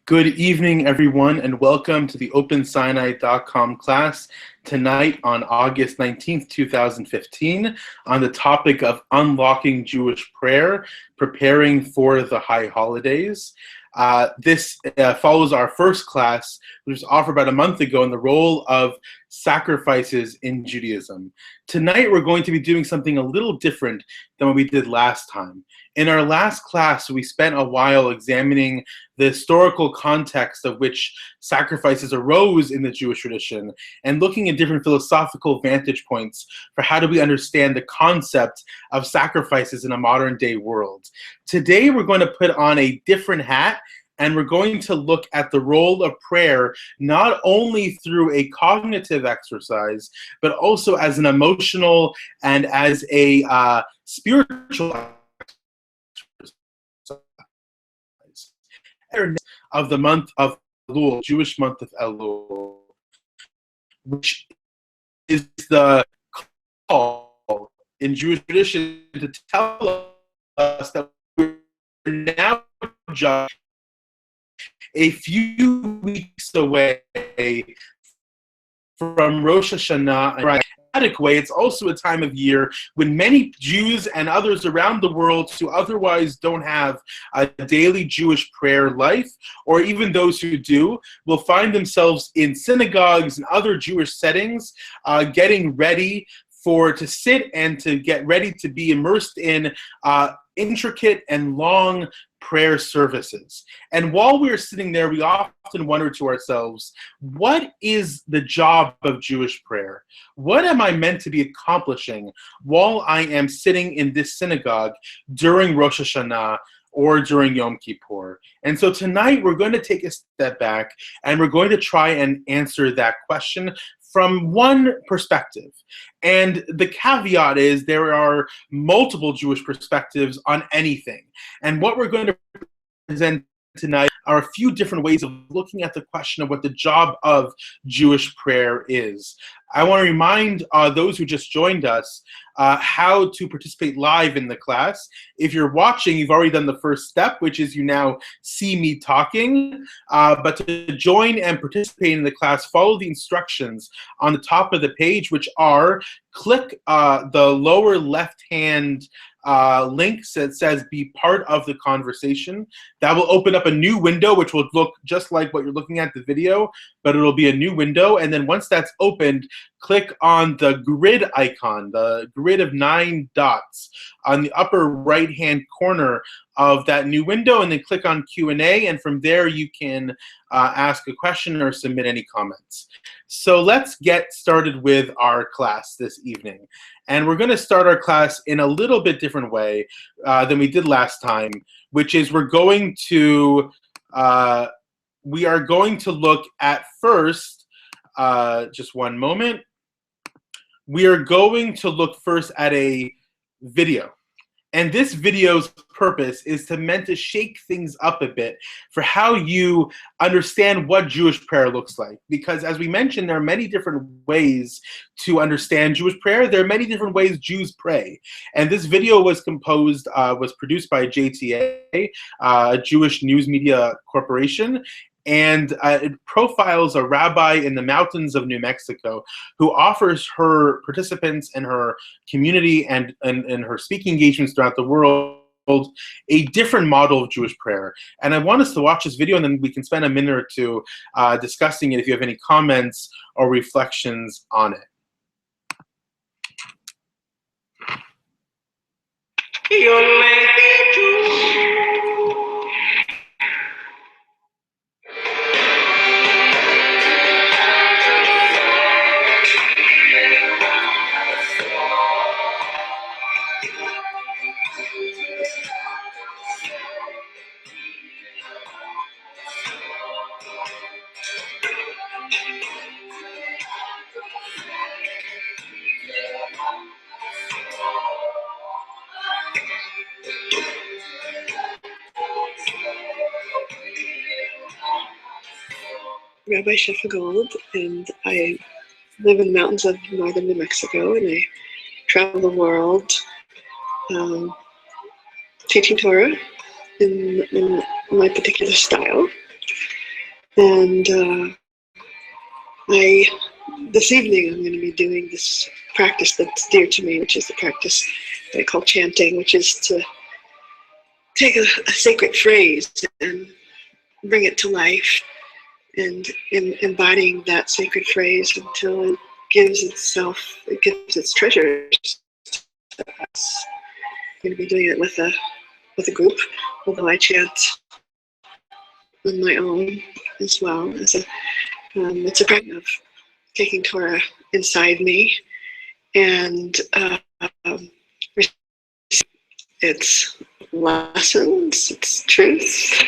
Good evening, everyone, and welcome to the OpenSinai.com class tonight on August 19th, 2015, on the topic of unlocking Jewish prayer, preparing for the high holidays. This follows our first class, which was offered about a month ago, on the role of sacrifices in Judaism. Tonight, we're going to be doing something a little different than what we did last time. In our last class, we spent a while examining the historical context of which sacrifices arose in the Jewish tradition and looking at different philosophical vantage points for how do we understand the concept of sacrifices in a modern day world. Today, we're going to put on a different hat, and we're going to look at the role of prayer not only through a cognitive exercise, but also as an emotional and as a spiritual exercise of the month of Elul, Jewish month of Elul, which is the call in Jewish tradition to tell us that we're now just a few weeks away from Rosh Hashanah. In a dramatic way, it's also a time of year when many Jews and others around the world who otherwise don't have a daily Jewish prayer life, or even those who do, will find themselves in synagogues and other Jewish settings, getting ready to sit and to get ready to be immersed in intricate and long prayer services. And while we're sitting there, we often wonder to ourselves, what is the job of Jewish prayer? What am I meant to be accomplishing while I am sitting in this synagogue during Rosh Hashanah or during Yom Kippur? And so tonight we're going to take a step back and we're going to try and answer that question from one perspective. And the caveat is there are multiple Jewish perspectives on anything. And what we're going to present tonight are a few different ways of looking at the question of what the job of Jewish prayer is. I want to remind those who just joined us how to participate live in the class. If you're watching, you've already done the first step, which is you now see me talking. But to join and participate in the class, follow the instructions on the top of the page, which are click the lower left-hand link that says be part of the conversation. That will open up a new window which will look just like what you're looking at the video, but it'll be a new window. And then once that's opened, click on the grid icon, the grid of 9 dots on the upper right hand corner of that new window, and then click on Q&A, and from there you can ask a question or submit any comments. So let's get started with our class this evening. And we're going to start our class in a little bit different way than we did last time, which is we are going to look at first, just one moment, we are going to look first at a video. And this video's purpose is meant to shake things up a bit for how you understand what Jewish prayer looks like. Because as we mentioned, there are many different ways to understand Jewish prayer. There are many different ways Jews pray. And this video was produced by JTA, a Jewish news media corporation. And it profiles a rabbi in the mountains of New Mexico who offers her participants and her community and her speaking engagements throughout the world a different model of Jewish prayer. And I want us to watch this video, and then we can spend a minute or two discussing it if you have any comments or reflections on it. Rabbi Gold, and I live in the mountains of northern New Mexico, and I travel the world teaching Torah in my particular style. And this evening, I'm going to be doing this practice that's dear to me, which is the practice that I call chanting, which is to take a sacred phrase and bring it to life, and embodying that sacred phrase until it gives its treasures to us. I'm going to be doing it with a group, although I chant on my own as well. It's a practice of taking Torah inside me and its lessons, its truth.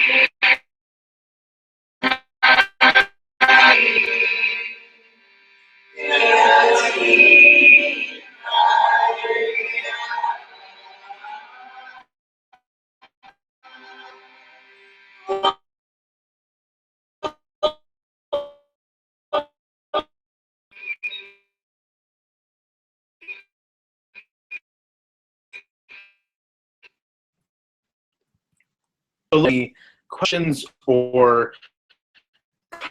Any questions or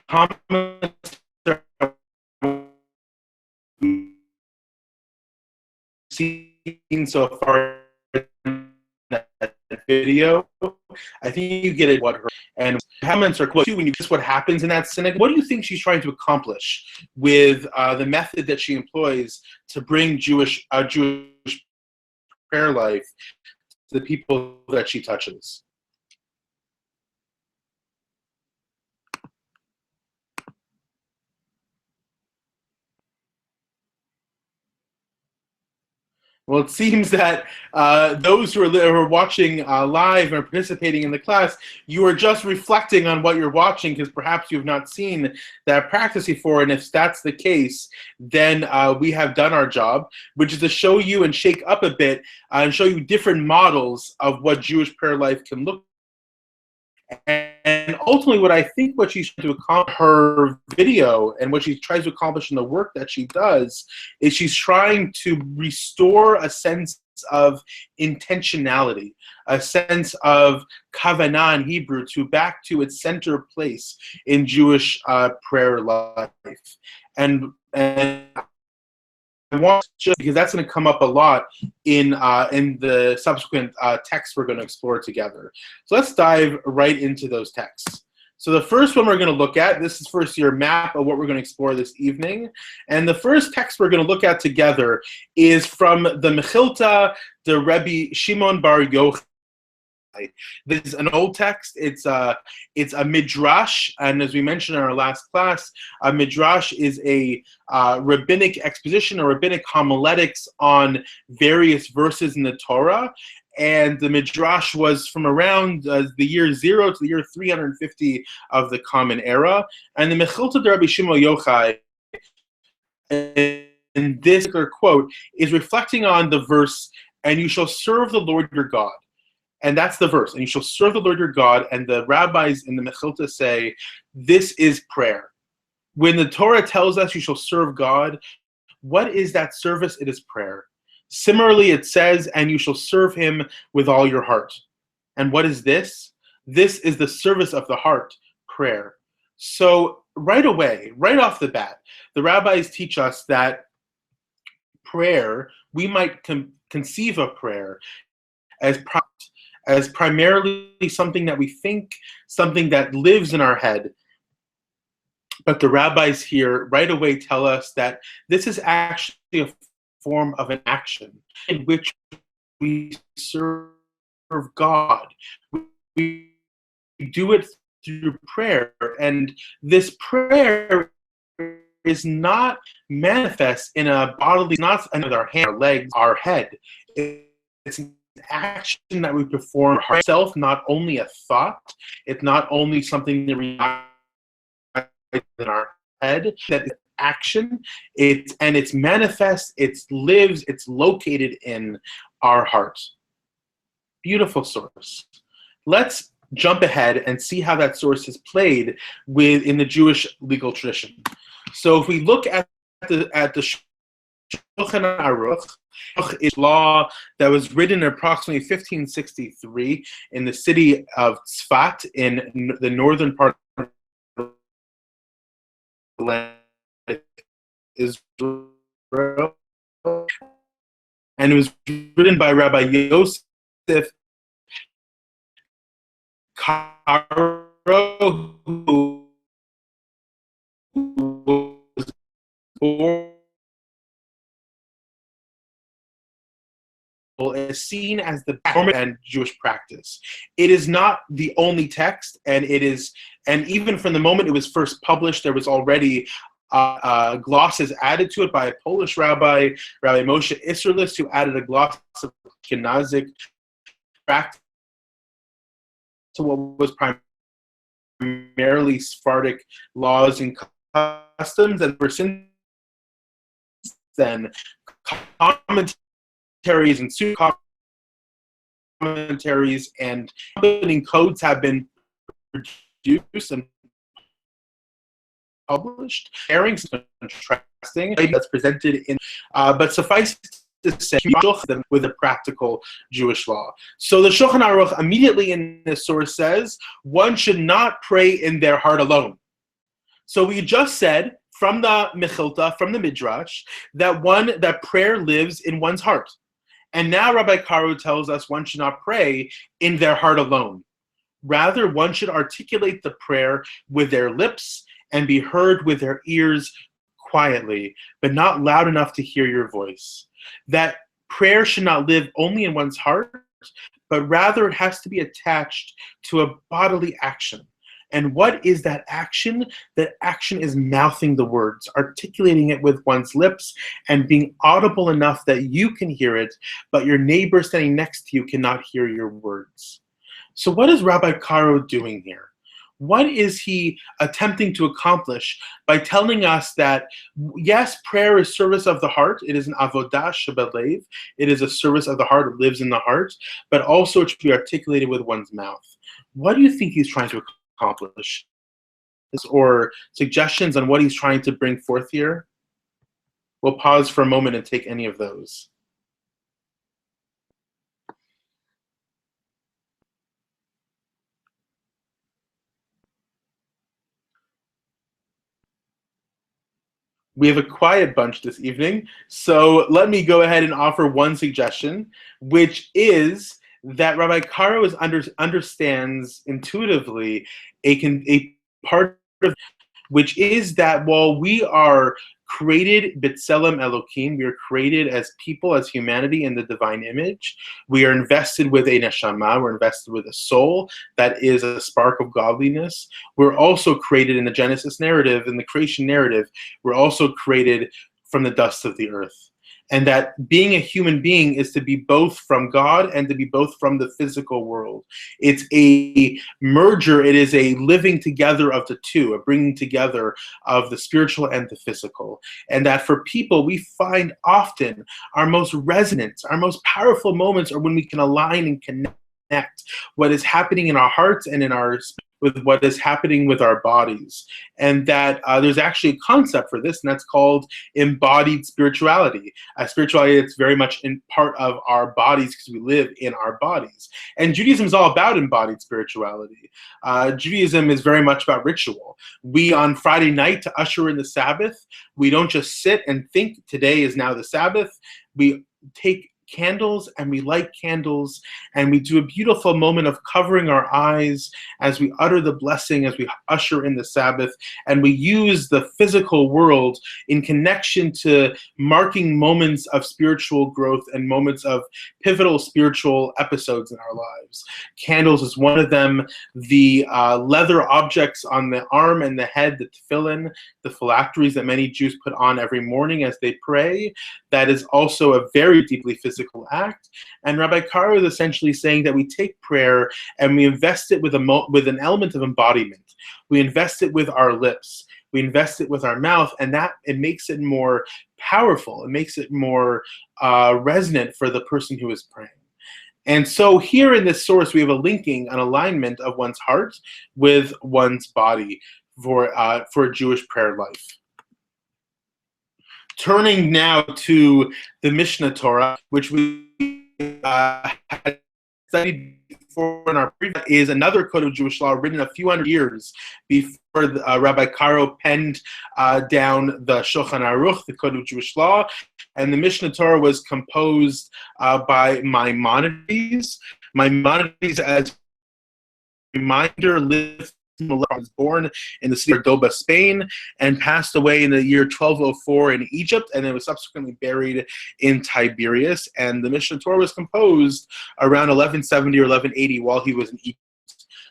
comments seen so far in that video? I think you get it. What her and comments are close to when you guess what happens in that synagogue. What do you think she's trying to accomplish with the method that she employs to bring Jewish prayer life to the people that she touches? Well, it seems that those who are watching live and participating in the class, you are just reflecting on what you're watching because perhaps you have not seen that practice before. And if that's the case, then we have done our job, which is to show you and shake up a bit and show you different models of what Jewish prayer life can look like. And ultimately, what she's trying to accomplish her video and what she tries to accomplish in the work that she does is she's trying to restore a sense of intentionality, a sense of kavanah in Hebrew, back to its center place in Jewish prayer life. And I want to, because that's going to come up a lot in the subsequent texts we're going to explore together. So let's dive right into those texts. So the first one we're going to look at, this is first your map of what we're going to explore this evening. And the first text we're going to look at together is from the Mechilta, the Rebbe Shimon Bar Yochai. This is an old text. It's a midrash, and as we mentioned in our last class, a midrash is a rabbinic exposition or rabbinic homiletics on various verses in the Torah. And the midrash was from around the year 0 to the year 350 of the Common Era. And the Mechilta de Rabbi Shimon Yochai, in this particular quote, is reflecting on the verse, "And you shall serve the Lord your God." And that's the verse. "And you shall serve the Lord your God." And the rabbis in the Mechilta say, this is prayer. When the Torah tells us you shall serve God, what is that service? It is prayer. Similarly, it says, "And you shall serve him with all your heart." And what is this? This is the service of the heart, prayer. So right away, right off the bat, the rabbis teach us that prayer, we might conceive of prayer as primarily something that we think, something that lives in our head. But the rabbis here right away tell us that this is actually a form of an action in which we serve God. We do it through prayer, and this prayer is not manifest in a bodily, not with our hands, our legs, our head. It's an action that we perform ourselves, not only a thought. It's not only something that we in our head. That is action. It's manifest. It lives. It's located in our heart. Beautiful source. Let's jump ahead and see how that source is played in the Jewish legal tradition. So if we look at the Shulchan Aruch, is law that was written in approximately 1563 in the city of Tzfat in the northern part of land of Israel, and it was written by Rabbi Yosef Caro, who was born is seen as the and Jewish practice. It is not the only text, and even from the moment it was first published, there was already glosses added to it by a Polish rabbi, Rabbi Moshe Isserlis, who added a gloss of Ashkenazic practice to what was primarily Sephardic laws and customs, and ever since then, commentaries and commentaries and accompanying codes have been produced and published, sharing some contrasting that's presented in, but suffice to say, with a practical Jewish law. So the Shulchan Aruch immediately in this source says one should not pray in their heart alone. So we just said from the Mechilta, from the Midrash, that prayer lives in one's heart. And now Rabbi Caro tells us one should not pray in their heart alone. Rather, one should articulate the prayer with their lips and be heard with their ears quietly, but not loud enough to hear your voice. That prayer should not live only in one's heart, but rather it has to be attached to a bodily action. And what is that action? That action is mouthing the words, articulating it with one's lips, and being audible enough that you can hear it, but your neighbor standing next to you cannot hear your words. So what is Rabbi Caro doing here? What is he attempting to accomplish by telling us that, yes, prayer is service of the heart. It is an avodah shebelev. It is a service of the heart. It lives in the heart, but also it should be articulated with one's mouth. What do you think he's trying to accomplish? Or suggestions on what he's trying to bring forth here? We'll pause for a moment and take any of those. We have a quiet bunch this evening, so let me go ahead and offer one suggestion, which is that Rabbi Caro understands intuitively a part of, which is that while we are created b'tselem Elokim, we are created as people, as humanity in the divine image. We are invested with a neshama, we're invested with a soul that is a spark of godliness. We're also created in the Genesis narrative, in the creation narrative, we're also created from the dust of the earth. And that being a human being is to be both from God and to be both from the physical world. It's a merger, it is a living together of the two, a bringing together of the spiritual and the physical. And that for people, we find often our most resonant, our most powerful moments are when we can align and connect what is happening in our hearts and in our spirit with what is happening with our bodies. And that there's actually a concept for this, and that's called embodied spirituality. Spirituality that's very much in part of our bodies because we live in our bodies. And Judaism is all about embodied spirituality. Judaism is very much about ritual. We, on Friday night, to usher in the Sabbath, we don't just sit and think today is now the Sabbath. We take candles and we light candles and we do a beautiful moment of covering our eyes as we utter the blessing, as we usher in the Sabbath, and we use the physical world in connection to marking moments of spiritual growth and moments of pivotal spiritual episodes in our lives. Candles is one of them. The leather objects on the arm and the head, the tefillin, the phylacteries that many Jews put on every morning as they pray, that is also a very deeply physical act. And Rabbi Caro is essentially saying that we take prayer and we invest it with an element of embodiment. We invest it with our lips. We invest it with our mouth, and that it makes it more powerful. It makes it more resonant for the person who is praying. And so here in this source, we have a linking, an alignment of one's heart with one's body for a Jewish prayer life. Turning now to the Mishnah Torah, which we had studied for in our previous is another code of Jewish law written a few hundred years before Rabbi Karo penned down the Shulchan Aruch, the code of Jewish law, and the Mishnah Torah was composed by Maimonides. Maimonides, as a reminder, was born in the city of Cordoba, Spain, and passed away in the year 1204 in Egypt, and then was subsequently buried in Tiberias. And the Mishnah Torah was composed around 1170 or 1180 while he was in Egypt.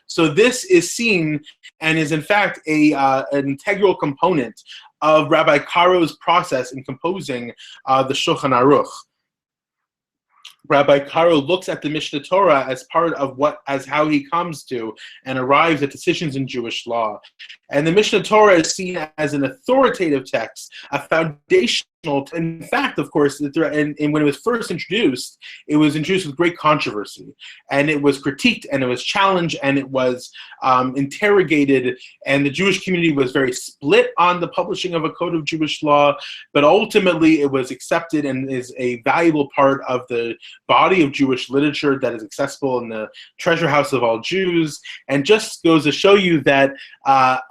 So this is seen and is in fact an integral component of Rabbi Karo's process in composing the Shulchan Aruch. Rabbi Karo looks at the Mishnah Torah as part of how he comes to and arrives at decisions in Jewish law. And the Mishnah Torah is seen as an authoritative text, a foundational. In fact, of course, and when it was first introduced, it was introduced with great controversy, and it was critiqued, and it was challenged, and it was interrogated, and the Jewish community was very split on the publishing of a code of Jewish law, but ultimately it was accepted and is a valuable part of the body of Jewish literature that is accessible in the treasure house of all Jews, and just goes to show you that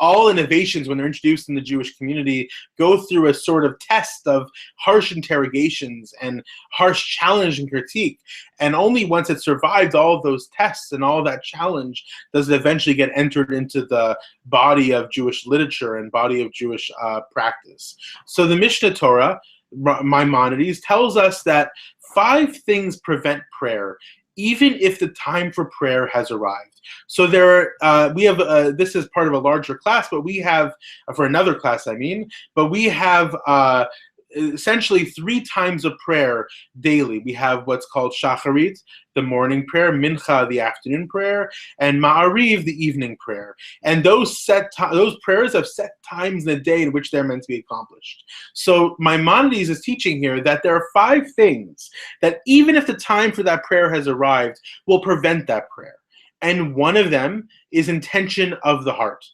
all innovations, when they're introduced in the Jewish community, go through a sort of test of harsh interrogations and harsh challenge and critique. And only once it survived all of those tests and all that challenge does it eventually get entered into the body of Jewish literature and body of Jewish practice. So the Mishnah Torah, Maimonides, tells us that 5 things prevent prayer, even if the time for prayer has arrived. So we have this is part of a larger class, but we have for another class, but we have essentially 3 times of prayer daily. We have what's called Shacharit, the morning prayer, Mincha, the afternoon prayer, and Ma'ariv, the evening prayer. And those prayers have set times in the day in which they're meant to be accomplished. So Maimonides is teaching here that there are 5 things that even if the time for that prayer has arrived, will prevent that prayer. And one of them is intention of the heart.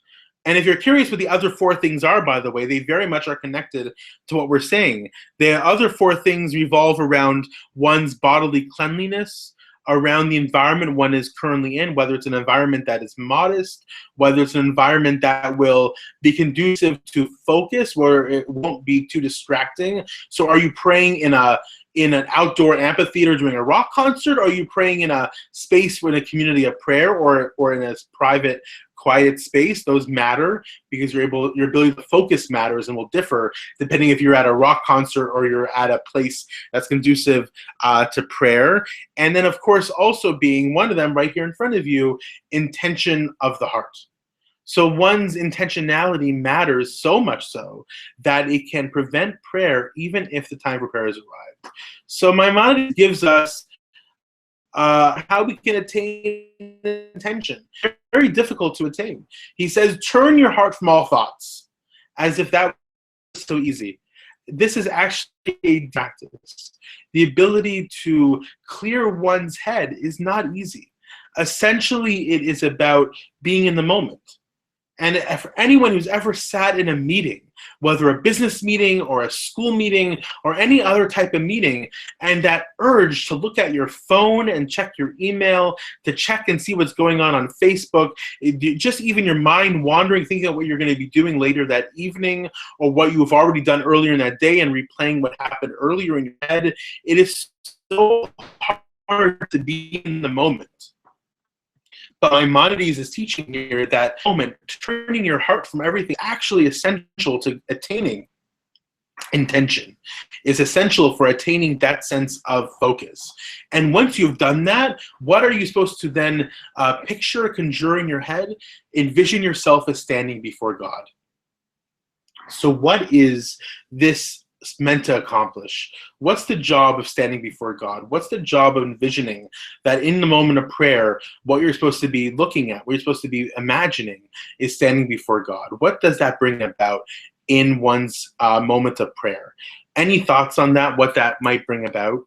And if you're curious what the other 4 things are, by the way, they very much are connected to what we're saying. The other 4 things revolve around one's bodily cleanliness, around the environment one is currently in, whether it's an environment that is modest, whether it's an environment that will be conducive to focus, where it won't be too distracting. So are you praying in an outdoor amphitheater doing a rock concert, or are you praying in a space in a community of prayer or in a private, quiet space? Those matter because your ability to focus matters and will differ depending if you're at a rock concert or you're at a place that's conducive to prayer. And then, of course, also being one of them right here in front of you, intention of the heart. So one's intentionality matters so much so that it can prevent prayer even if the time for prayer has arrived. So Maimonides gives us how we can attain intention. Very difficult to attain. He says, turn your heart from all thoughts, as if that was so easy. This is actually a practice. The ability to clear one's head is not easy. Essentially, it is about being in the moment. And for anyone who's ever sat in a meeting, whether a business meeting or a school meeting or any other type of meeting, and that urge to look at your phone and check your email, to check and see what's going on Facebook, just even your mind wandering, thinking of what you're going to be doing later that evening or what you've already done earlier in that day and replaying what happened earlier in your head, it is so hard to be in the moment. But Maimonides is teaching here that moment, turning your heart from everything, actually essential to attaining intention, is essential for attaining that sense of focus. And once you've done that, what are you supposed to then picture, conjure in your head? Envision yourself as standing before God. So what is this meant to accomplish? What's the job of standing before God? What's the job of envisioning that in the moment of prayer, what you're supposed to be looking at, what you're supposed to be imagining is standing before God? What does that bring about in one's moment of prayer? Any thoughts on that, what that might bring about?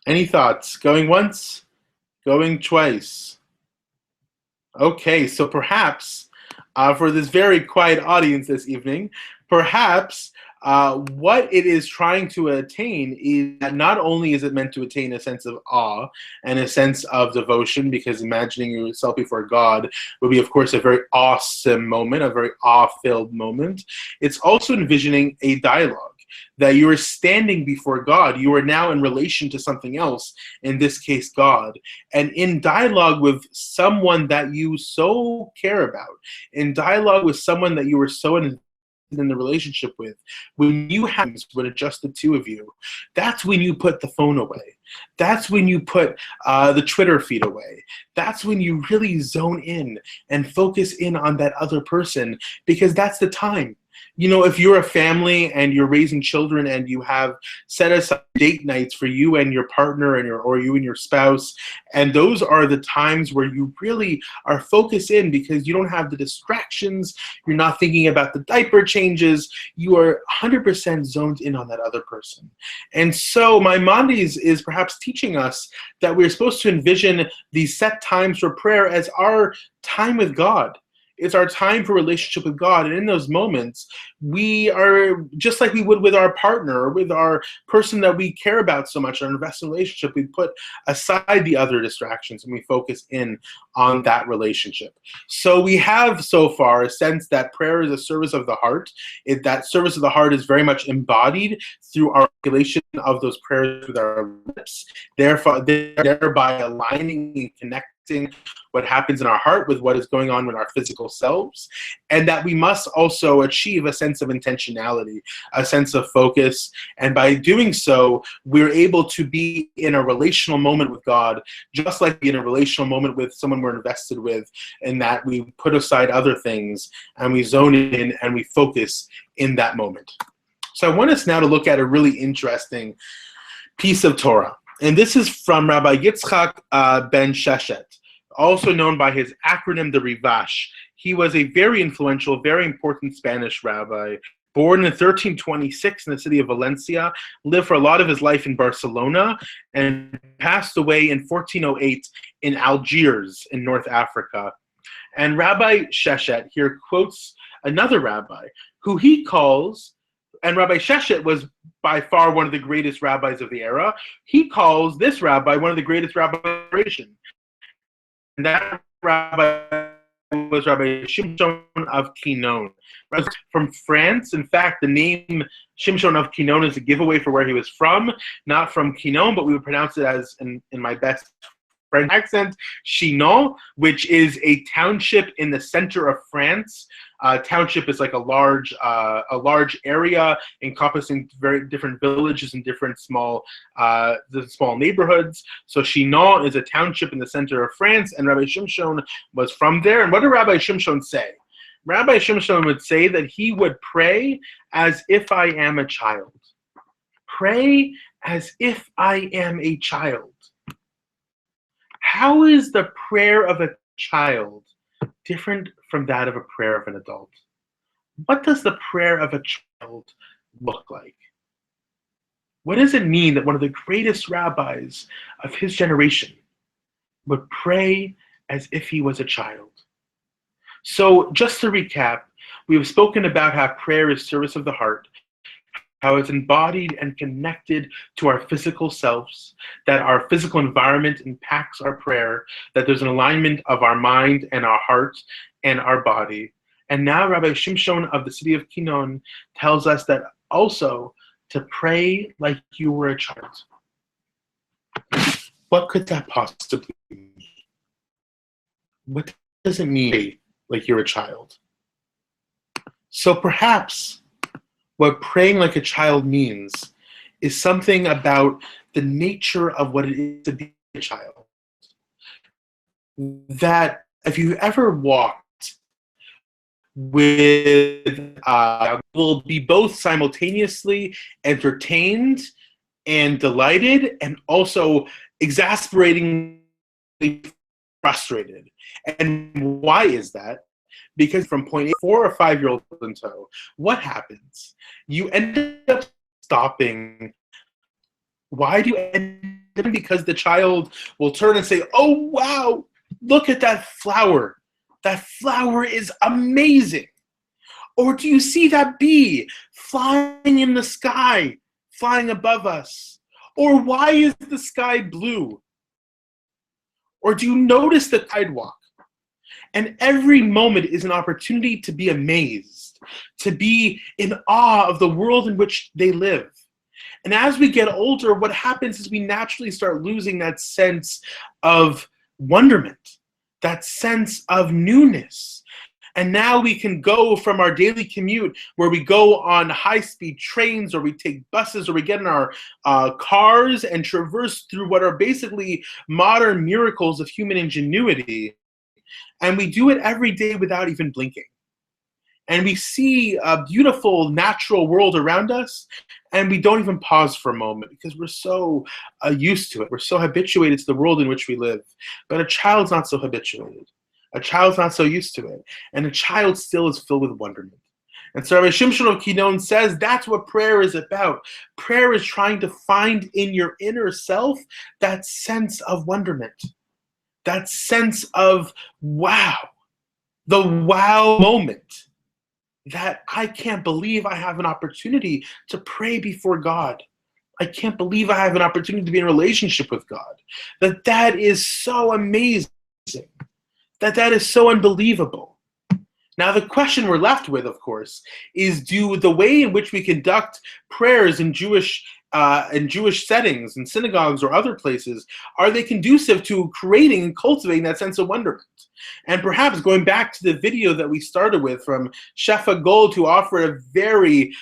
Any thoughts? Going once? Going twice? Okay, so perhaps for this very quiet audience this evening, perhaps what it is trying to attain is that not only is it meant to attain a sense of awe and a sense of devotion, because imagining yourself before God would be, of course, a very awesome moment, a very awe-filled moment. It's also envisioning a dialogue. That you are standing before God, you are now in relation to something else, in this case, God, and in dialogue with someone that you so care about, in dialogue with someone that you were so in the relationship with. When you have, when it's just the two of you, that's when you put the phone away. That's when you put the Twitter feed away. That's when you really zone in and focus in on that other person, because that's the time. You know, if you're a family and you're raising children and you have set aside date nights for you and your partner and or you and your spouse, and those are the times where you really are focused in because you don't have the distractions, you're not thinking about the diaper changes, you are 100% zoned in on that other person. And so Maimonides is perhaps teaching us that we're supposed to envision these set times for prayer as our time with God. It's our time for relationship with God. And in those moments, we are just like we would with our partner or with our person that we care about so much, our invest in relationship, we put aside the other distractions and we focus in on that relationship. So we have so far a sense that prayer is a service of the heart. That service of the heart is very much embodied through our articulation of those prayers with our lips, thereby aligning and connecting what happens in our heart with what is going on with our physical selves, and that we must also achieve a sense of intentionality, a sense of focus, and by doing so, we're able to be in a relational moment with God, just like in a relational moment with someone we're invested with, in that we put aside other things, and we zone in, and we focus in that moment. So I want us now to look at a really interesting piece of Torah, and this is from Rabbi Yitzchak Ben Sheshet, also known by his acronym, the Rivash. He was a very influential, very important Spanish rabbi, born in 1326 in the city of Valencia, lived for a lot of his life in Barcelona, and passed away in 1408 in Algiers in North Africa. And Rabbi Sheshet here quotes another rabbi who he calls, and Rabbi Sheshet was by far one of the greatest rabbis of the era, he calls this rabbi one of the greatest rabbis of the generation. And that rabbi was Rabbi Shimshon of Chinon. From France. In fact, the name Shimshon of Chinon is a giveaway for where he was from, not from Chinon, but we would pronounce it as, in my best French accent, Chinon, which is a township in the center of France. Township is like a large area encompassing very different villages and different small neighborhoods. So Chinon is a township in the center of France, and Rabbi Shimshon was from there. And what did Rabbi Shimshon say? Rabbi Shimshon would say that he would pray as if I am a child. Pray as if I am a child. How is the prayer of a child different from that of a prayer of an adult? What does the prayer of a child look like? What does it mean that one of the greatest rabbis of his generation would pray as if he was a child? So just to recap, we have spoken about how prayer is service of the heart, how it's embodied and connected to our physical selves, that our physical environment impacts our prayer, that there's an alignment of our mind and our heart and our body. And now Rabbi Shimshon of the city of Chinon tells us that also to pray like you were a child. What could that possibly mean? What does it mean like you're a child? So perhaps what praying like a child means is something about the nature of what it is to be a child. That if you ever walked with, will be both simultaneously entertained and delighted and also exasperatingly frustrated. And why is that? Because from point A, 4 or 5-year-old in tow, what happens? You end up stopping. Why do you end up? Because the child will turn and say, oh, wow, look at that flower. That flower is amazing? Or do you see that bee flying in the sky, flying above us? Or why is the sky blue? Or do you notice the sidewalk? And every moment is an opportunity to be amazed, to be in awe of the world in which they live. And as we get older, what happens is we naturally start losing that sense of wonderment, that sense of newness. And now we can go from our daily commute where we go on high-speed trains or we take buses or we get in our cars and traverse through what are basically modern miracles of human ingenuity. And we do it every day without even blinking. And we see a beautiful natural world around us, and we don't even pause for a moment because we're so used to it. We're so habituated to the world in which we live. But a child's not so habituated. A child's not so used to it. And a child still is filled with wonderment. And so Rabbi Shimshon of Kinon says that's what prayer is about. Prayer is trying to find in your inner self that sense of wonderment, that sense of wow, the wow moment. That I can't believe I have an opportunity to pray before God. I can't believe I have an opportunity to be in a relationship with God. That is so amazing. That is so unbelievable. Now the question we're left with, of course, is do the way in which we conduct prayers in Jewish settings, in synagogues or other places, are they conducive to creating and cultivating that sense of wonderment? And perhaps going back to the video that we started with from Shefa Gold, who offered a very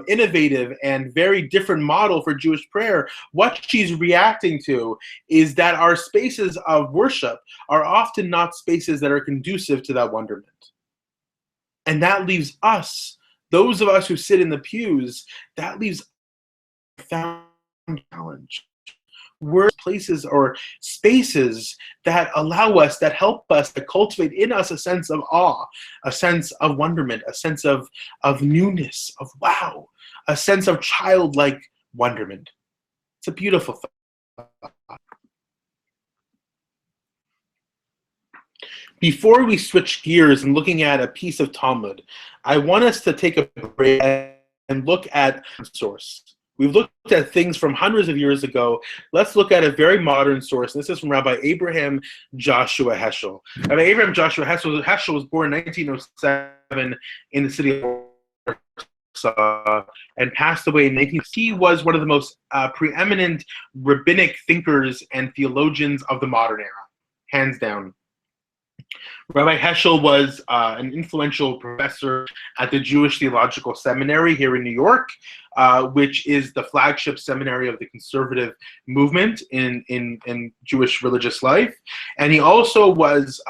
innovative and very different model for Jewish prayer, what she's reacting to is that our spaces of worship are often not spaces that are conducive to that wonderment. And that leaves us, those of us who sit in the pews, that leaves a profound challenge. We're places or spaces that allow us, that help us, to cultivate in us a sense of awe, a sense of wonderment, a sense of newness, of wow, a sense of childlike wonderment. It's a beautiful thing. Before we switch gears and looking at a piece of Talmud, I want us to take a break and look at source. We've looked at things from hundreds of years ago. Let's look at a very modern source. This is from Rabbi Abraham Joshua Heschel. Rabbi Abraham Joshua Heschel was born in 1907 in the city of Warsaw and passed away in 1960. He was one of the most preeminent rabbinic thinkers and theologians of the modern era, hands down. Rabbi Heschel was an influential professor at the Jewish Theological Seminary here in New York, which is the flagship seminary of the conservative movement in Jewish religious life. And he also was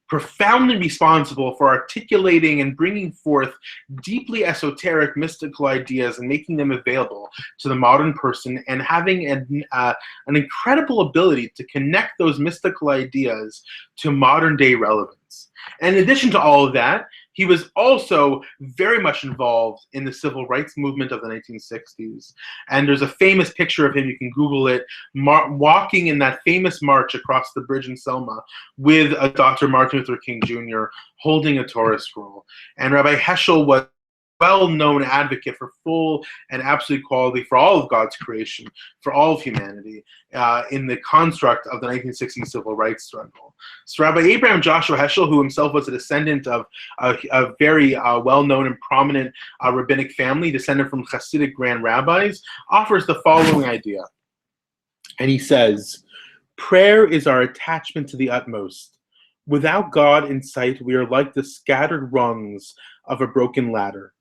profoundly responsible for articulating and bringing forth deeply esoteric mystical ideas and making them available to the modern person, and having an incredible ability to connect those mystical ideas to modern day relevance. And in addition to all of that, he was also very much involved in the civil rights movement of the 1960s. And there's a famous picture of him, you can Google it, walking in that famous march across the bridge in Selma with Dr. Martin Luther King Jr. holding a Torah scroll. And Rabbi Heschel was well-known advocate for full and absolute equality for all of God's creation, for all of humanity, in the construct of the 1960s civil rights struggle. So Rabbi Abraham Joshua Heschel, who himself was a descendant of a very well-known and prominent rabbinic family, descended from Hasidic grand rabbis, offers the following idea. And he says, prayer is our attachment to the utmost. Without God in sight, we are like the scattered rungs of a broken ladder.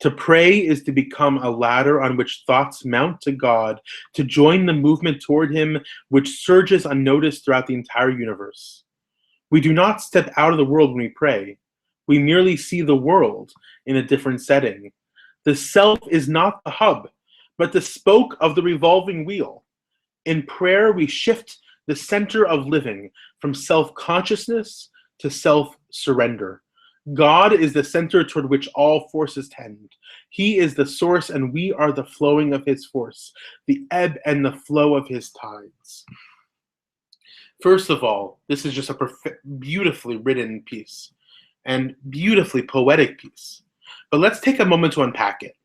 To pray is to become a ladder on which thoughts mount to God, to join the movement toward Him which surges unnoticed throughout the entire universe. We do not step out of the world when we pray. We merely see the world in a different setting. The self is not the hub, but the spoke of the revolving wheel. In prayer, we shift the center of living from self-consciousness to self-surrender. God is the center toward which all forces tend. He is the source, and we are the flowing of his force, the ebb and the flow of his tides. First of all, this is just a beautifully written piece and beautifully poetic piece. But let's take a moment to unpack it.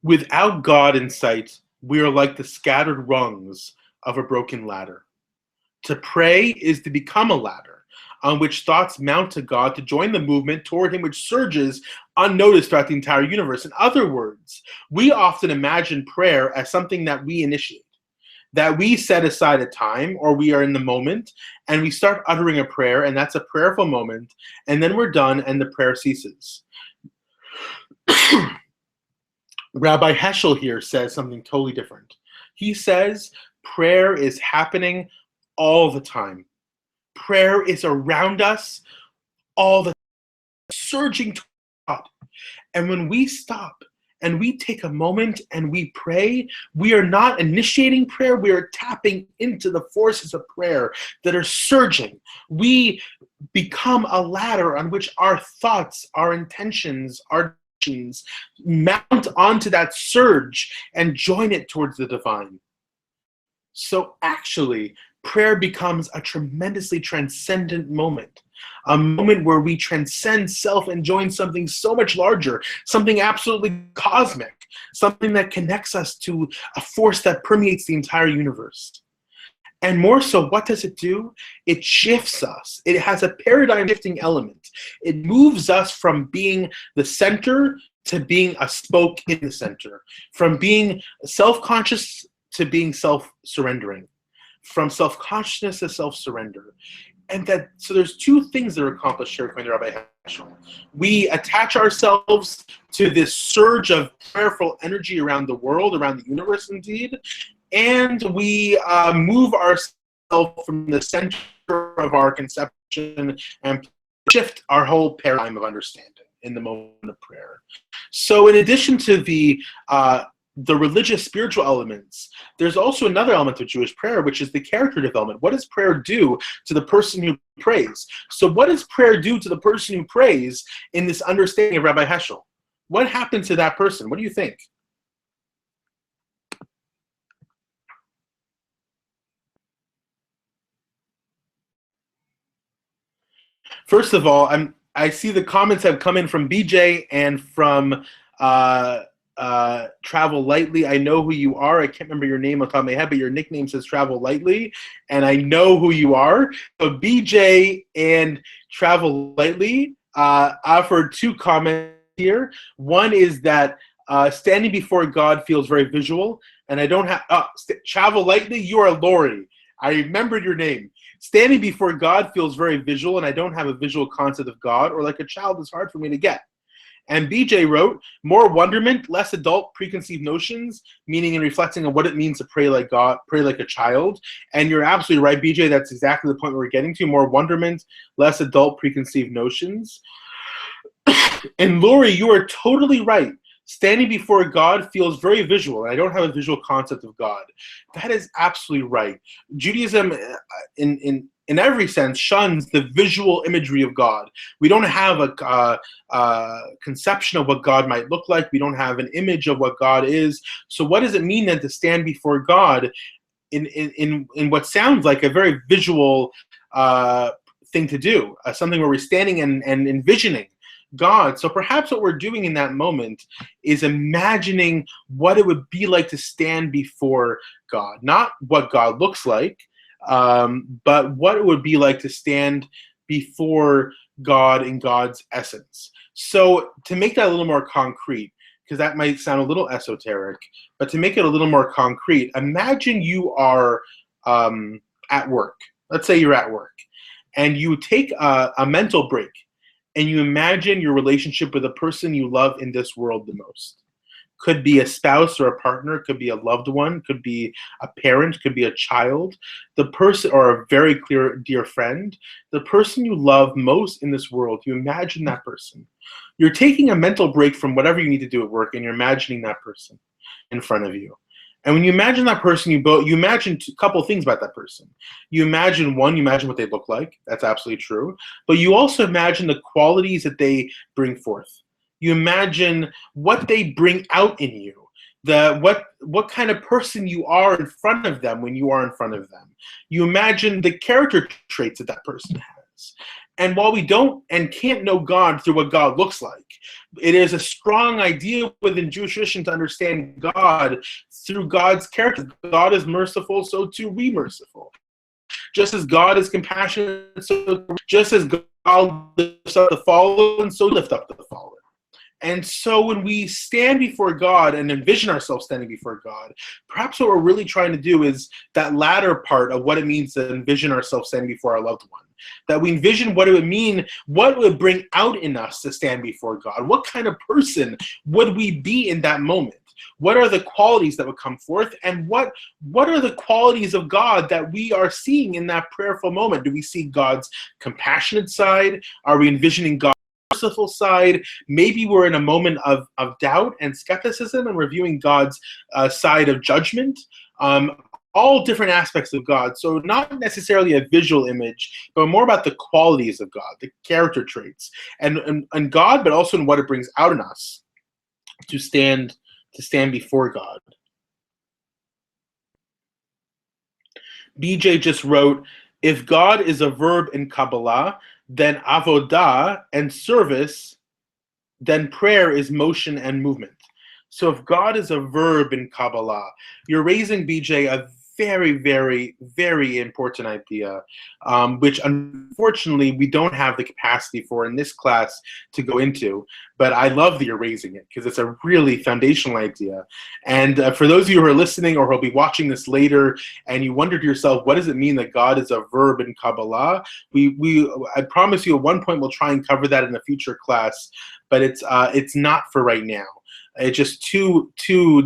Without God in sight, we are like the scattered rungs of a broken ladder. To pray is to become a ladder on which thoughts mount to God to join the movement toward Him, which surges unnoticed throughout the entire universe. In other words, we often imagine prayer as something that we initiate, that we set aside a time, or we are in the moment and we start uttering a prayer, and that's a prayerful moment, and then we're done and the prayer ceases. Rabbi Heschel here says something totally different. He says prayer is happening all the time. Prayer is around us all the time, surging to God. And when we stop and we take a moment and we pray, we are not initiating prayer, we are tapping into the forces of prayer that are surging. We become a ladder on which our thoughts, our intentions, our actions mount onto that surge and join it towards the divine. So actually, prayer becomes a tremendously transcendent moment, a moment where we transcend self and join something so much larger, something absolutely cosmic, something that connects us to a force that permeates the entire universe. And more so, what does it do? It shifts us. It has a paradigm shifting element. It moves us from being the center to being a spoke in the center, from being self-conscious to being self-surrendering, from self-consciousness to self-surrender. And that, so there's two things that are accomplished here, according to Rabbi Heschel. We attach ourselves to this surge of prayerful energy around the world, around the universe indeed, and we move ourselves from the center of our conception and shift our whole paradigm of understanding in the moment of prayer. So in addition to the religious spiritual elements, there's also another element of Jewish prayer, which is the character development. What does prayer do to the person who prays? So what does prayer do to the person who prays in this understanding of Rabbi Heschel? What happens to that person? What do you think? First of all, I see the comments have come in from BJ and from Travel Lightly. I know who you are. I can't remember your name on top of my head, but your nickname says Travel Lightly, and I know who you are. So BJ and Travel Lightly offered two comments here. One is that standing before God feels very visual, and I don't have Travel Lightly. You are Lori. I remembered your name. Standing before God feels very visual, and I don't have a visual concept of God, or like a child is hard for me to get. And BJ wrote, more wonderment, less adult preconceived notions, meaning and reflecting on what it means to pray like God, pray like a child. And you're absolutely right, BJ, that's exactly the point we're getting to. More wonderment, less adult preconceived notions. And Lori, you are totally right. Standing before God feels very visual, and I don't have a visual concept of God. That is absolutely right. Judaism, in every sense, shuns the visual imagery of God. We don't have a conception of what God might look like. We don't have an image of what God is. So what does it mean then to stand before God in what sounds like a very visual thing to do, something where we're standing and envisioning God? So perhaps what we're doing in that moment is imagining what it would be like to stand before God. Not what God looks like, but what it would be like to stand before God in God's essence. So to make that a little more concrete, because that might sound a little esoteric, but to make it a little more concrete, imagine you are at work. Let's say you're at work, and you take a mental break, and you imagine your relationship with the person you love in this world the most. Could be a spouse or a partner, could be a loved one, could be a parent, could be a child, the person, or a very clear dear friend, the person you love most in this world. You imagine that person. You're taking a mental break from whatever you need to do at work, and you're imagining that person in front of you. And when you imagine that person, you imagine a couple things about that person. You imagine one, you imagine what they look like. That's absolutely true. But you also imagine the qualities that they bring forth. You imagine what they bring out in you. what kind of person you are in front of them when you are in front of them. You imagine the character traits that that person has. And while we don't and can't know God through what God looks like, it is a strong idea within Jewish tradition to understand God through God's character. God is merciful, so too we merciful. Just as God is compassionate, so just as God lifts up the fallen, so lift up the fallen. And so when we stand before God and envision ourselves standing before God, perhaps what we're really trying to do is that latter part of what it means to envision ourselves standing before our loved one. That we envision what it would mean, what would bring out in us to stand before God. What kind of person would we be in that moment? What are the qualities that would come forth? And what are the qualities of God that we are seeing in that prayerful moment? Do we see God's compassionate side? Are we envisioning God's merciful side? Maybe we're in a moment of doubt and skepticism and reviewing God's side of judgment. All different aspects of God. So not necessarily a visual image, but more about the qualities of God, the character traits, and God, but also in what it brings out in us to stand before God. BJ just wrote, if God is a verb in Kabbalah, then avodah and service, then prayer is motion and movement. So if God is a verb in Kabbalah, you're raising, BJ, a very, very, very important idea, which unfortunately we don't have the capacity for in this class to go into. But I love that you're raising it because it's a really foundational idea. And for those of you who are listening or who will be watching this later and you wonder to yourself, what does it mean that God is a verb in Kabbalah? I promise you at one point we'll try and cover that in a future class, but it's not for right now. It's just too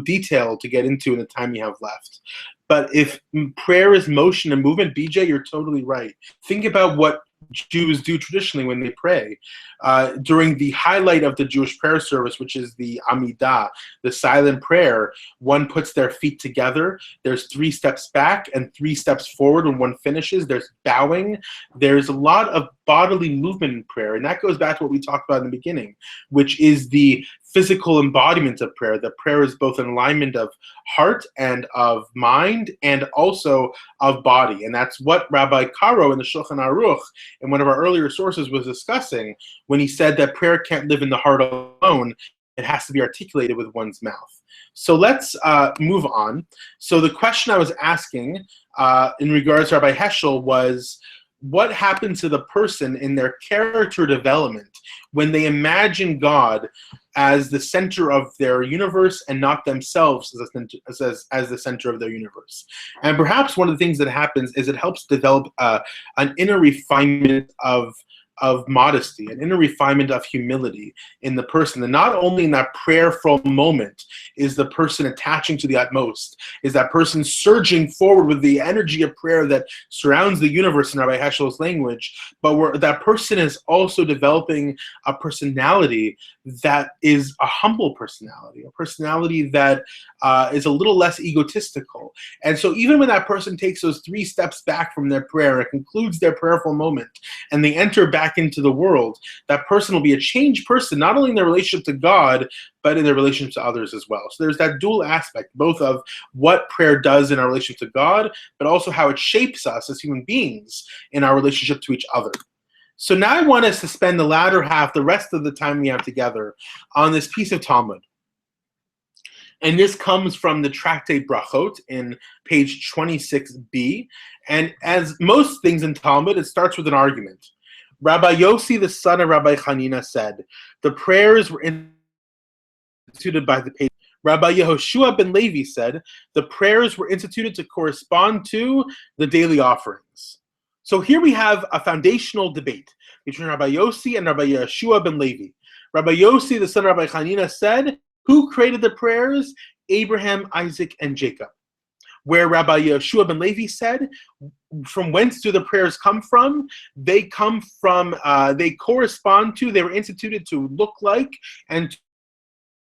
detailed to get into in the time you have left. But if prayer is motion and movement, BJ, you're totally right. Think about what Jews do traditionally when they pray. During the highlight of the Jewish prayer service, which is the Amidah, the silent prayer, one puts their feet together. There's 3 steps back and 3 steps forward when one finishes. There's bowing. There's a lot of bodily movement in prayer. And that goes back to what we talked about in the beginning, which is the physical embodiment of prayer. That prayer is both an alignment of heart and of mind and also of body. And that's what Rabbi Karo in the Shulchan Aruch, in one of our earlier sources, was discussing when he said that prayer can't live in the heart alone. It has to be articulated with one's mouth. So let's move on. So the question I was asking in regards to Rabbi Heschel was, what happens to the person in their character development when they imagine God as the center of their universe and not themselves as the center of their universe? And perhaps one of the things that happens is it helps develop an inner refinement of modesty, an inner refinement of humility in the person. And not only in that prayerful moment is the person attaching to the utmost, is that person surging forward with the energy of prayer that surrounds the universe in Rabbi Heschel's language, but where that person is also developing a personality that is a humble personality, a personality that is a little less egotistical. And so even when that person takes those 3 steps back from their prayer and concludes their prayerful moment and they enter back into the world, that person will be a changed person, not only in their relationship to God, but in their relationship to others as well. So there's that dual aspect, both of what prayer does in our relationship to God, but also how it shapes us as human beings in our relationship to each other. So now I want us to spend the latter half, the rest of the time we have together, on this piece of Talmud. And this comes from the Tractate Brachot in page 26b. And as most things in Talmud, it starts with an argument. Rabbi Yossi, the son of Rabbi Hanina, said, the prayers were instituted by the patriarchs. Rabbi Yehoshua ben Levi said, the prayers were instituted to correspond to the daily offerings. So here we have a foundational debate between Rabbi Yossi and Rabbi Yehoshua ben Levi. Rabbi Yossi, the son of Rabbi Hanina, said, who created the prayers? Abraham, Isaac, and Jacob. Where Rabbi Yehoshua ben Levi said, from whence do the prayers come from? They come from, they correspond to, they were instituted to look like and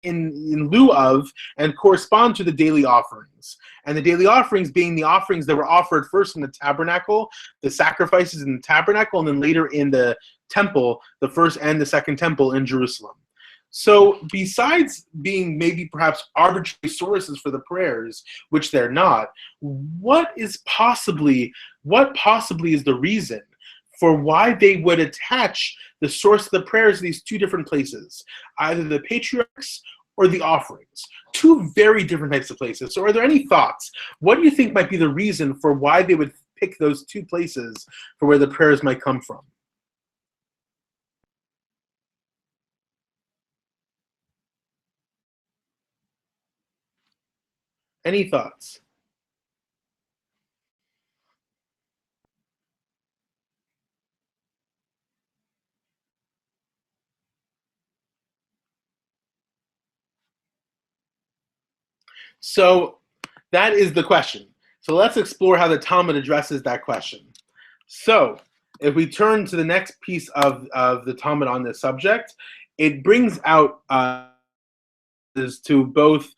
in lieu of and correspond to the daily offerings. And the daily offerings being the offerings that were offered first in the tabernacle, the sacrifices in the tabernacle, and then later in the temple, the first and the second temple in Jerusalem. So besides being maybe perhaps arbitrary sources for the prayers, which they're not, what possibly is the reason for why they would attach the source of the prayers to these two different places, either the patriarchs or the offerings? Two very different types of places. So are there any thoughts? What do you think might be the reason for why they would pick those two places for where the prayers might come from? Any thoughts? So that is the question. So let's explore how the Talmud addresses that question. So if we turn to the next piece of the Talmud on this subject, it brings out is to both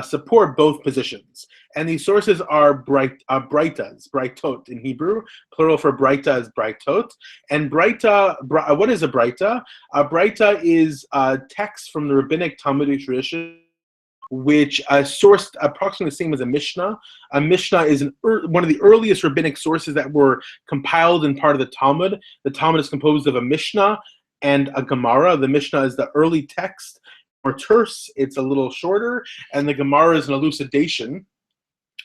support both positions. And these sources are braitas, braitot in Hebrew. Plural for braita is braitot. And what is a braita? A braita is a text from the rabbinic Talmudic tradition, which sourced approximately the same as a Mishnah. A Mishnah is one of the earliest rabbinic sources that were compiled in part of the Talmud. The Talmud is composed of a Mishnah and a Gemara. The Mishnah is the early text, more terse, it's a little shorter, and the Gemara is an elucidation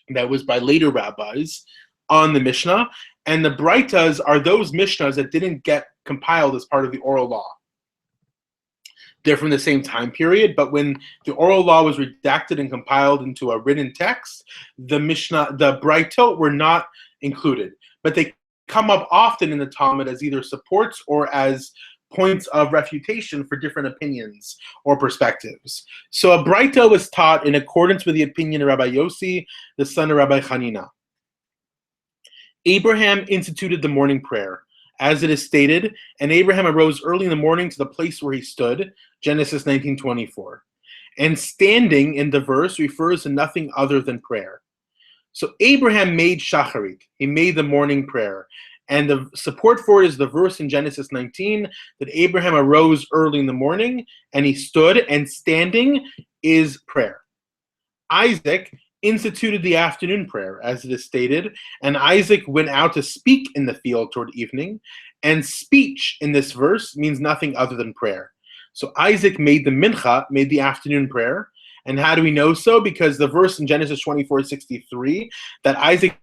that was by later rabbis on the Mishnah. And the Braitas are those Mishnahs that didn't get compiled as part of the oral law. They're from the same time period, but when the oral law was redacted and compiled into a written text, the Braitot were not included. But they come up often in the Talmud as either supports or as points of refutation for different opinions or perspectives. So a Braita was taught in accordance with the opinion of Rabbi Yossi, the son of Rabbi Hanina. Abraham instituted the morning prayer. As it is stated, and Abraham arose early in the morning to the place where he stood, Genesis 19:24. And standing in the verse refers to nothing other than prayer. So Abraham made shacharit, he made the morning prayer. And the support for it is the verse in Genesis 19 that Abraham arose early in the morning and he stood, and standing is prayer. Isaac instituted the afternoon prayer, as it is stated, and Isaac went out to speak in the field toward evening, and speech in this verse means nothing other than prayer. So Isaac made the mincha, made the afternoon prayer, and how do we know so? Because the verse in Genesis 24:63 that Isaac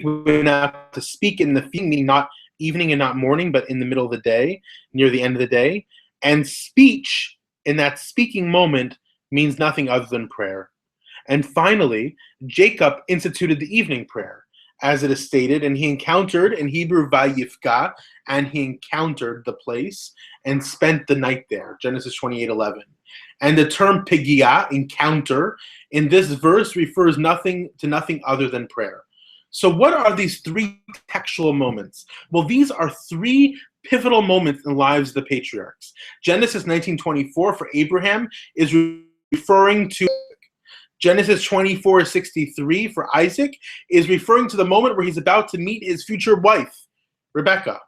went out to speak in the field, meaning not evening and not morning, but in the middle of the day, near the end of the day, and speech in that speaking moment means nothing other than prayer. And finally, Jacob instituted the evening prayer, as it is stated, and he encountered, in Hebrew, Vayifka, and he encountered the place and spent the night there, Genesis 28:11. And the term pigia, encounter, in this verse refers nothing other than prayer. So what are these three textual moments? Well, these are three pivotal moments in the lives of the patriarchs. Genesis 19:24 for Abraham is referring to Genesis 24:63 for Isaac is referring to the moment where he's about to meet his future wife, Rebecca.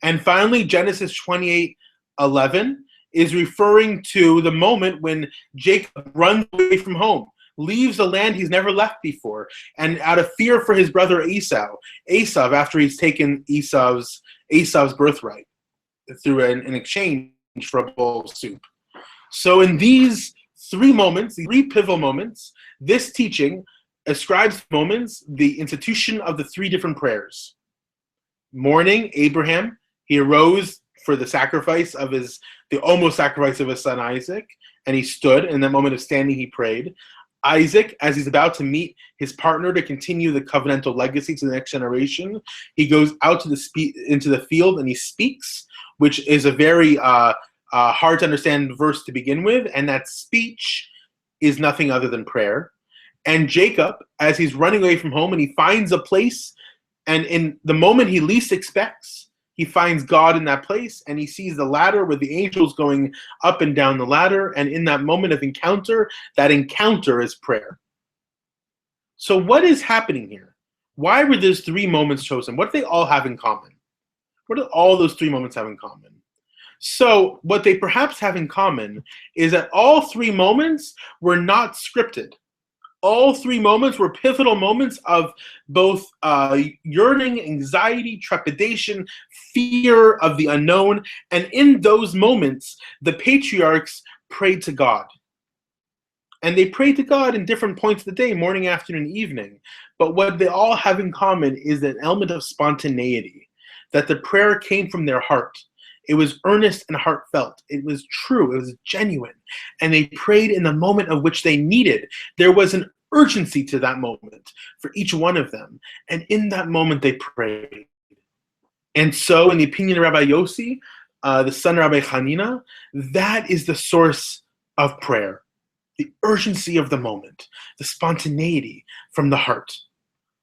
And finally, Genesis 28:11 is referring to the moment when Jacob runs away from home, leaves a land he's never left before, and out of fear for his brother Esau, after he's taken Esau's birthright through an exchange for a bowl of soup. So in these three moments, the three pivotal moments, this teaching ascribes moments the institution of the three different prayers. Morning, Abraham, he arose for the almost sacrifice of his son Isaac, and he stood. In that moment of standing, he prayed. Isaac, as he's about to meet his partner to continue the covenantal legacy to the next generation, he goes out into the field and he speaks, which is a very hard to understand verse to begin with, and that speech is nothing other than prayer. And Jacob, as he's running away from home and he finds a place, and in the moment he least expects, he finds God in that place, and he sees the ladder with the angels going up and down the ladder, and in that moment of encounter, that encounter is prayer. So what is happening here? Why were those three moments chosen? What do they all have in common? What do all those three moments have in common? So what they perhaps have in common is that all three moments were not scripted. All three moments were pivotal moments of both yearning, anxiety, trepidation, fear of the unknown. And in those moments, the patriarchs prayed to God. And they prayed to God in different points of the day, morning, afternoon, evening. But what they all have in common is an element of spontaneity, that the prayer came from their heart. It was earnest and heartfelt. It was true. It was genuine. And they prayed in the moment of which they needed. There was an urgency to that moment for each one of them. And in that moment, they prayed. And so, in the opinion of Rabbi Yossi, the son of Rabbi Hanina, that is the source of prayer. The urgency of the moment, the spontaneity from the heart.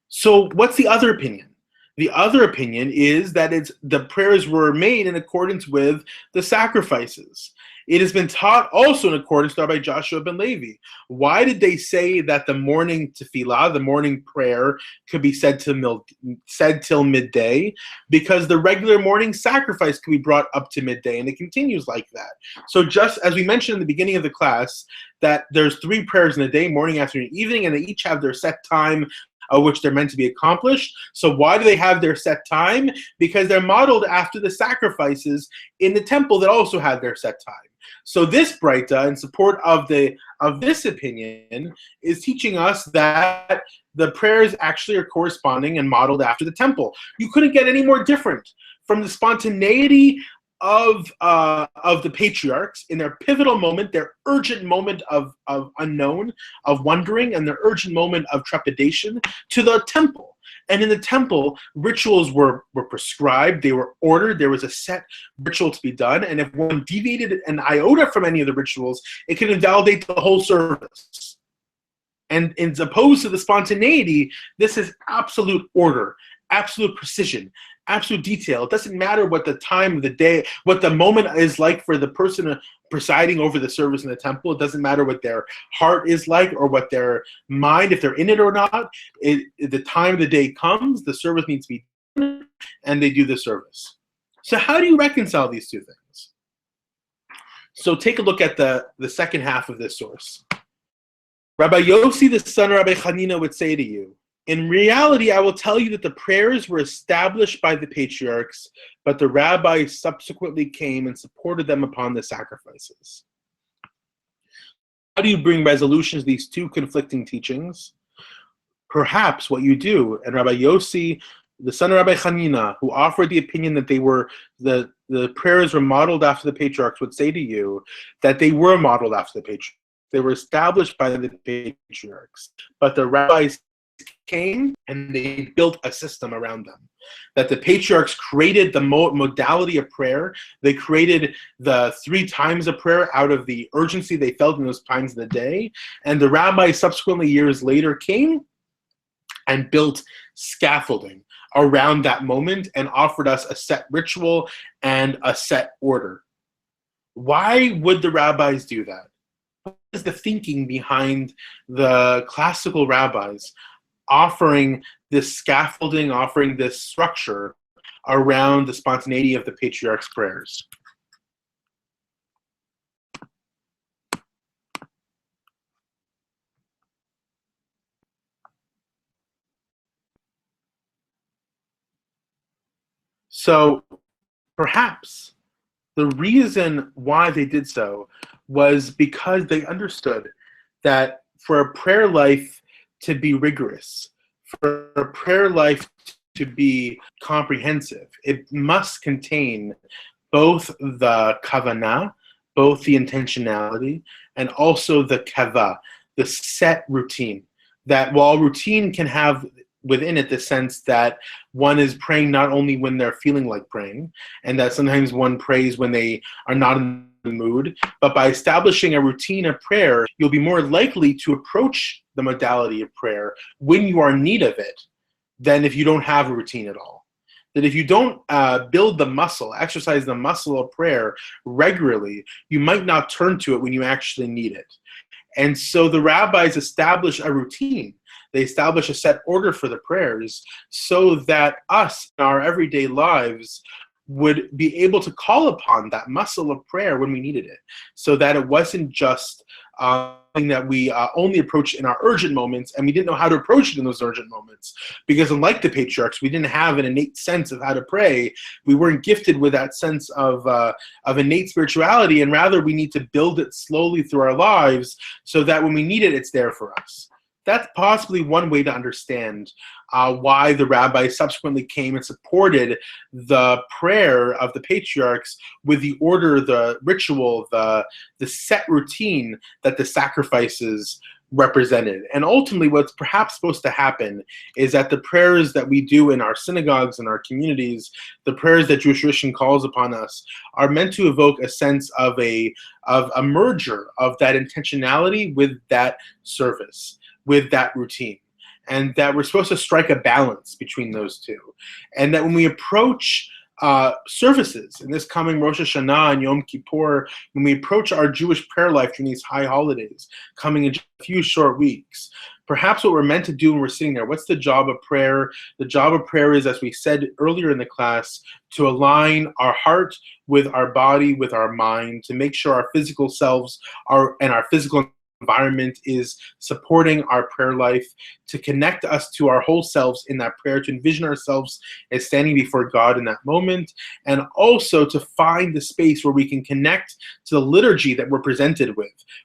So what's the other opinion? The other opinion is that the prayers were made in accordance with the sacrifices. It has been taught also in accordance with Rabbi Joshua ben Levi. Why did they say that the morning tefillah, the morning prayer, could be said till midday? Because the regular morning sacrifice could be brought up to midday, and it continues like that. So just as we mentioned in the beginning of the class, that there's three prayers in a day, morning, afternoon, evening, and they each have their set time which they're meant to be accomplished. So why do they have their set time? Because they're modeled after the sacrifices in the temple that also had their set time. So this Braita, in support of this opinion, is teaching us that the prayers actually are corresponding and modeled after the temple. You couldn't get any more different from the spontaneity of the patriarchs in their pivotal moment, their urgent moment of unknown, of wondering, and their urgent moment of trepidation, to the temple. And in the temple, rituals were prescribed, they were ordered, there was a set ritual to be done, and if one deviated an iota from any of the rituals, it could invalidate the whole service. And as opposed to the spontaneity, this is absolute order, absolute precision, absolute detail. It doesn't matter what the time of the day, what the moment is like for the person presiding over the service in the temple. It doesn't matter what their heart is like or what their mind, if they're in it or not. The time of the day comes, the service needs to be done, and they do the service. So how do you reconcile these two things? So take a look at the second half of this source. Rabbi Yossi, the son of Rabbi Hanina, would say to you, in reality, I will tell you that the prayers were established by the patriarchs, but the rabbis subsequently came and supported them upon the sacrifices. How do you bring resolution to these two conflicting teachings? Perhaps what you do, and Rabbi Yossi, the son of Rabbi Hanina, who offered the opinion that the prayers were modeled after the patriarchs, would say to you that they were modeled after the patriarchs. They were established by the patriarchs, but the rabbis came and they built a system around them. That the patriarchs created the modality of prayer. They created the 3 times of prayer out of the urgency they felt in those times of the day. And the rabbis subsequently years later came and built scaffolding around that moment and offered us a set ritual and a set order. Why would the rabbis do that? What is the thinking behind the classical rabbis offering this scaffolding, offering this structure around the spontaneity of the patriarch's prayers? So perhaps the reason why they did so was because they understood that for a prayer life to be rigorous, for a prayer life to be comprehensive, it must contain both the kavanah, both the intentionality, and also the kavah, the set routine. That while routine can have within it the sense that one is praying not only when they're feeling like praying, and that sometimes one prays when they are not in the mood, but by establishing a routine of prayer, you'll be more likely to approach the modality of prayer when you are in need of it than if you don't have a routine at all. That if you don't build the muscle, exercise the muscle of prayer regularly, you might not turn to it when you actually need it. And so the rabbis establish a routine. They establish a set order for the prayers so that us in our everyday lives would be able to call upon that muscle of prayer when we needed it, so that it wasn't just something that we only approached in our urgent moments, and we didn't know how to approach it in those urgent moments. Because unlike the patriarchs, we didn't have an innate sense of how to pray. We weren't gifted with that sense of innate spirituality, and rather we need to build it slowly through our lives so that when we need it, it's there for us. That's possibly one way to understand why the rabbis subsequently came and supported the prayer of the patriarchs with the order, the ritual, the set routine that the sacrifices represented. And ultimately, what's perhaps supposed to happen is that the prayers that we do in our synagogues and our communities, the prayers that Jewish tradition calls upon us, are meant to evoke a sense of a merger of that intentionality with that service, with that routine, and that we're supposed to strike a balance between those two. And that when we approach services in this coming Rosh Hashanah and Yom Kippur, when we approach our Jewish prayer life during these high holidays coming in just a few short weeks, perhaps what we're meant to do when we're sitting there, what's the job of prayer? The job of prayer is, as we said earlier in the class, to align our heart with our body, with our mind, to make sure our physical selves and our physical environment is supporting our prayer life, to connect us to our whole selves in that prayer, to envision ourselves as standing before God in that moment, and also to find the space where we can connect to the liturgy that we're presented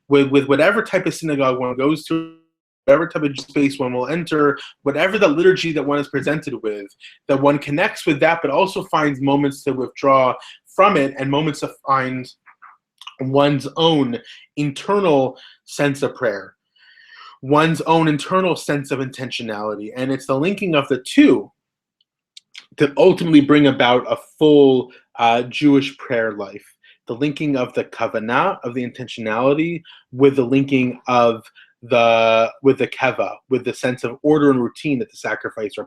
with whatever type of synagogue one goes to, whatever type of space one will enter, whatever the liturgy that one is presented with, that one connects with that, but also finds moments to withdraw from it and moments to find one's own internal sense of prayer, one's own internal sense of intentionality. And it's the linking of the two that ultimately bring about a full Jewish prayer life. The linking of the kavanah, of the intentionality, with the linking of the keva, with the sense of order and routine that the sacrifices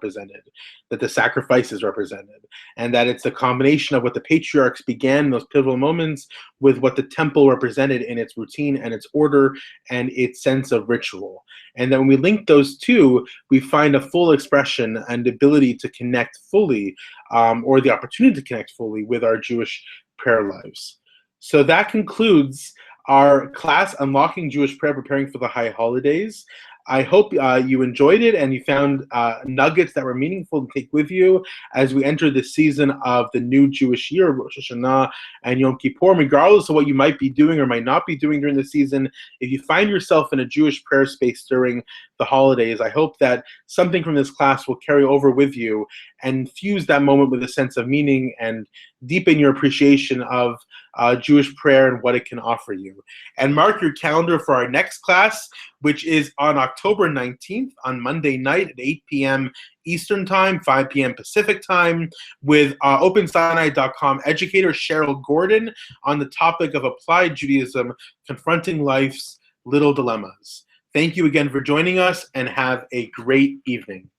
represented, and that it's the combination of what the patriarchs began in those pivotal moments with what the temple represented in its routine and its order and its sense of ritual. And then when we link those two, we find a full expression and ability to connect fully, or the opportunity to connect fully with our Jewish prayer lives. So that concludes our class, Unlocking Jewish Prayer, Preparing for the High Holidays. I hope you enjoyed it and you found nuggets that were meaningful to take with you as we enter the season of the new Jewish year, Rosh Hashanah and Yom Kippur. Regardless of what you might be doing or might not be doing during the season, if you find yourself in a Jewish prayer space during the holidays, I hope that something from this class will carry over with you and fuse that moment with a sense of meaning and deepen your appreciation of Jewish prayer and what it can offer you. And mark your calendar for our next class, which is on October 19th, on Monday night at 8 p.m. Eastern Time, 5 p.m. Pacific Time, with OpenSinai.com educator Cheryl Gordon on the topic of Applied Judaism, Confronting Life's Little Dilemmas. Thank you again for joining us, and have a great evening.